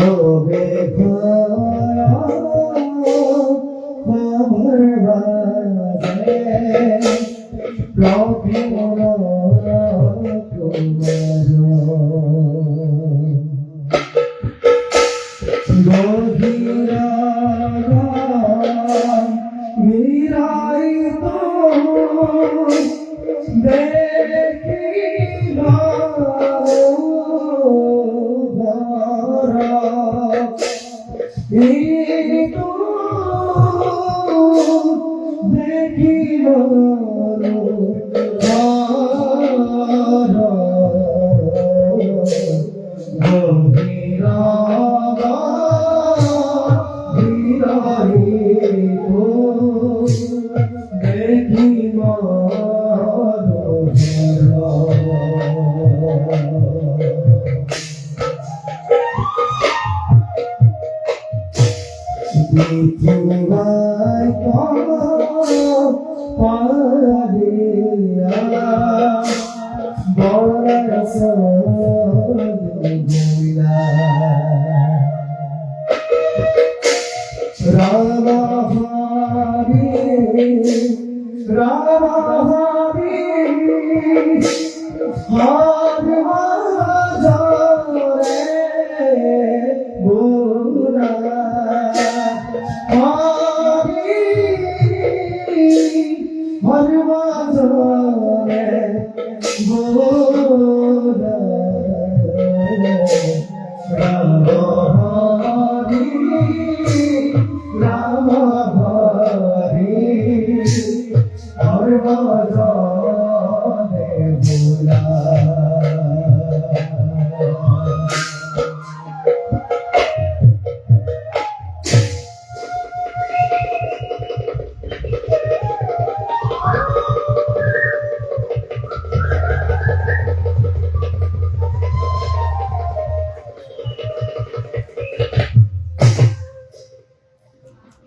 হবে খবর বাজে প্রভু গভীরা মিরাই তো দেখিলা তো দেখিল গভীরা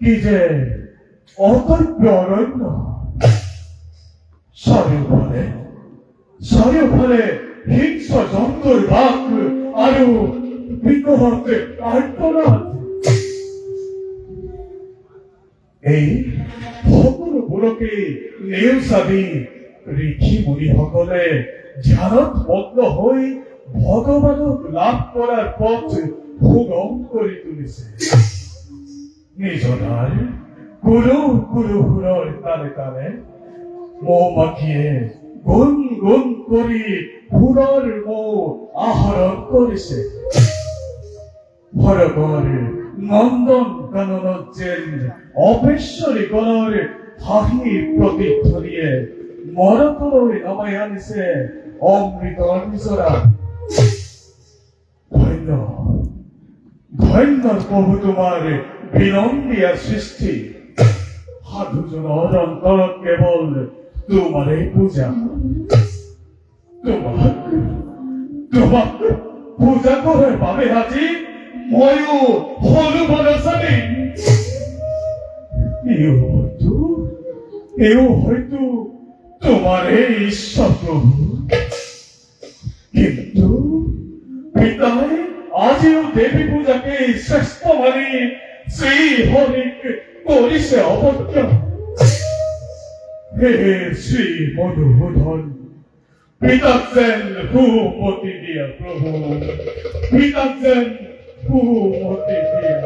কি যে অকল্প অরণ্য চাৰিওফালে হিংস্ৰ জন্তুৰ বাস আৰু বিগ্ৰহতে আৰ্তনাদ। এই সকলোবোৰকে নেওচা দি ঋষি মুনিসকলে ধ্যানত মগ্ন হৈ ভগৱানক লাভ কৰাৰ পথ সুগম কৰি তুলিছে। নিজনাৰ কুৰু কুৰু সুৰৰ তালে তালে মৌমাখিয়ে গুণ গুণ কৰি সুৰৰ মৌ আহৰণ কৰিছে। ভৰকৰ নন্দন কাননত যেন অপেশ্বৰী গণৰ হাঁহি প্ৰতিধ্বনিয়ে মৰতলৈ নমাই আনিছে অমৃতৰ নিজৰা। ধন্য ধন্য প্ৰভু তোমাৰ বিনন্দীয়া সৃষ্টি। সাধুজনৰ অন্তৰত কেৱল তোমাৰে পূজা। তোমাক পূজা কৰাৰ বাবে আজি ময়ো হলো বনচাৰী। এও হয়তো তোমাৰে ঈশ্বৰ প্ৰভু। কিন্তু পিতাই আজিও দেৱী পূজাকে শ্ৰেষ্ঠ মানি শ্ৰী হৰিক কৰিছে অপত্য। হে শ্ৰী মধুসূদন, পিতাক যেন সুমতি দিয়া প্ৰভু, পিতাক যেন সুমতি দিয়া।